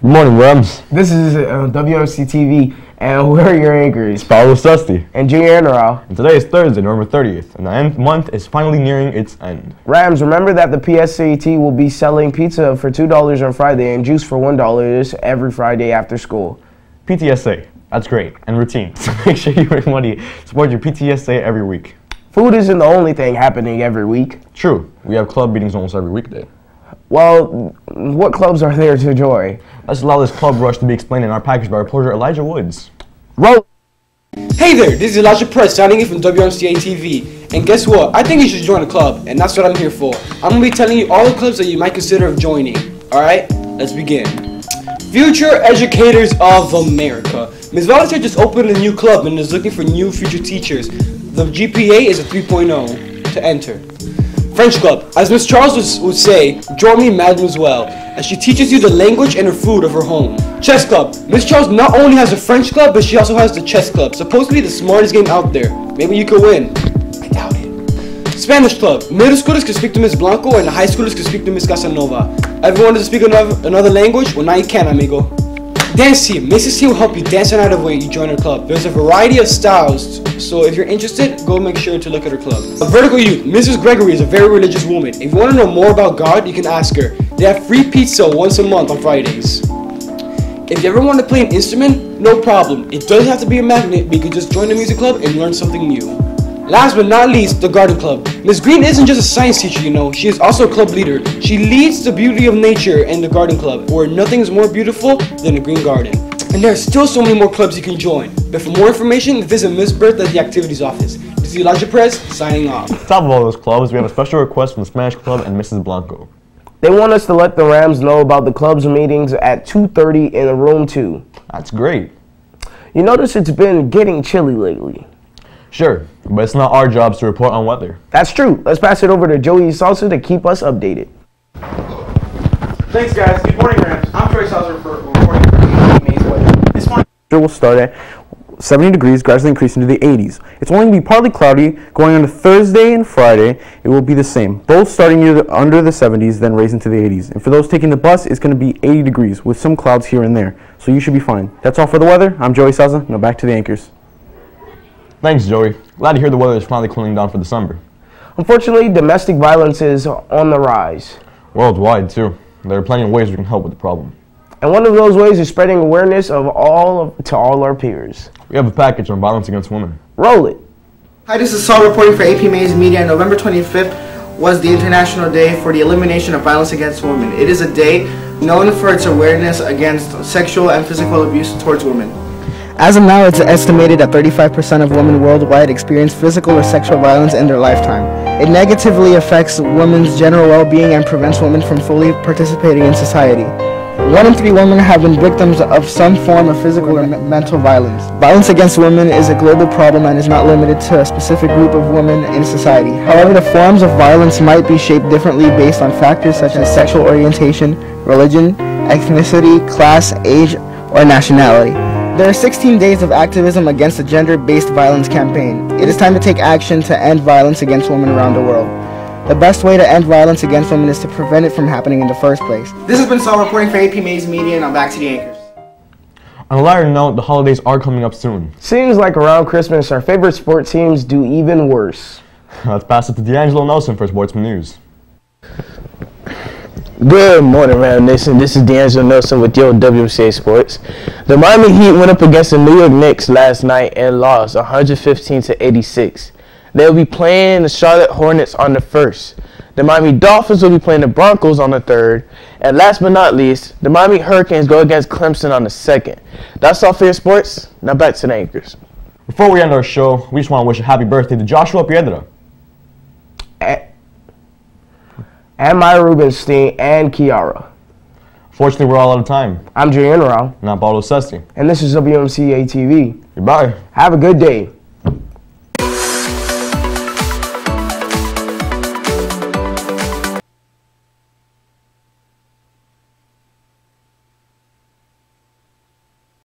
Good morning, Rams. This is WMCAtv, and we're your anchors, Paulo Susti. and Junior Enral. And today is Thursday, November 30th, and the end month is finally nearing its end. Rams, remember that the PSAT will be selling pizza for $2 on Friday and juice for $1 every Friday after school. PTSA, that's great, and routine. So make sure you bring money to support your PTSA every week. Food isn't the only thing happening every week. True, we have club meetings almost every weekday. Well, what clubs are there to join? Let's allow this club rush to be explained in our package by reporter Elijah Woods. Roll! Hey there, this is Elijah Press signing in from WMCAtv. And guess what? I think you should join a club, and that's what I'm here for. I'm going to be telling you all the clubs that you might consider of joining. Alright, let's begin. Future Educators of America. Ms. Volunteer just opened a new club and is looking for new future teachers. The GPA is a 3.0 to enter. French Club. As Miss Charles would say, join me, mademoiselle, as she teaches you the language and the food of her home. Chess Club. Miss Charles not only has a French club, but she also has the chess club. Supposedly the smartest game out there. Maybe you could win. I doubt it. Spanish Club. Middle schoolers can speak to Miss Blanco and the high schoolers can speak to Miss Casanova. Everyone does speak another language? Well, now you can, amigo. Dance Team. Mrs. T will help you dance the night away you join her club. There's a variety of styles, so if you're interested, go make sure to look at her club. Vertical Youth. Mrs. Gregory is a very religious woman. If you want to know more about God, you can ask her. They have free pizza once a month on Fridays. If you ever want to play an instrument, no problem. It doesn't have to be a magnet, but you can just join the music club and learn something new. Last but not least, the Garden Club. Miss Green isn't just a science teacher, you know. She is also a club leader. She leads the beauty of nature in the Garden Club, where nothing is more beautiful than a green garden. And there are still so many more clubs you can join. But for more information, visit Miss Bertha at the activities office. This is Elijah Perez, signing off. On top of all those clubs, we have a special request from the Spanish Club and Mrs. Blanco. They want us to let the Rams know about the club's meetings at 2:30 in room 2. That's great. You notice it's been getting chilly lately. Sure, but it's not our jobs to report on weather. That's true. Let's pass it over to Joey Salsa to keep us updated. Thanks, guys. Good morning, Rams. I'm Troy Salzer for reporting for APMays Media. This morning will start at 70 degrees, gradually increasing to the 80s. It's only going to be partly cloudy. Going on to Thursday and Friday, it will be the same. Both starting under the 70s, then raising to the 80s. And for those taking the bus, it's going to be 80 degrees with some clouds here and there. So you should be fine. That's all for the weather. I'm Joey Salza. Now back to the anchors. Thanks, Joey. Glad to hear the weather is finally cooling down for December. Unfortunately, domestic violence is on the rise. Worldwide, too. There are plenty of ways we can help with the problem. And one of those ways is spreading awareness to all our peers. We have a package on violence against women. Roll it. Hi, this is Saul reporting for APMays Media. November 25th was the International Day for the Elimination of Violence Against Women. It is a day known for its awareness against sexual and physical abuse towards women. As of now, it's estimated that 35% of women worldwide experience physical or sexual violence in their lifetime. It negatively affects women's general well-being and prevents women from fully participating in society. 1 in 3 women have been victims of some form of physical or mental violence. Violence against women is a global problem and is not limited to a specific group of women in society. However, the forms of violence might be shaped differently based on factors such as sexual orientation, religion, ethnicity, class, age, or nationality. There are 16 days of activism against the gender-based violence campaign. It is time to take action to end violence against women around the world. The best way to end violence against women is to prevent it from happening in the first place. This has been Saul reporting for APMays Media, and I'm back to the anchors. On a lighter note, the holidays are coming up soon. Seems like around Christmas, our favorite sports teams do even worse. Let's pass it to D'Angelo Nelson for Sportsman News. Good morning, Ram Nation. This is D'Angelo Nelson with your WMCA Sports. The Miami Heat went up against the New York Knicks last night and lost 115 to 86. They'll be playing the Charlotte Hornets on the 1st. The Miami Dolphins will be playing the Broncos on the 3rd. And last but not least, the Miami Hurricanes go against Clemson on the 2nd. That's all for your sports. Now back to the anchors. Before we end our show, we just want to wish a happy birthday to Joshua Piedra. And Maya Rubenstein and Kiara. Fortunately, we're all out of time. I'm Junior Enral. And I'm Paulo Susti. And this is WMCAtv. Goodbye. Have a good day.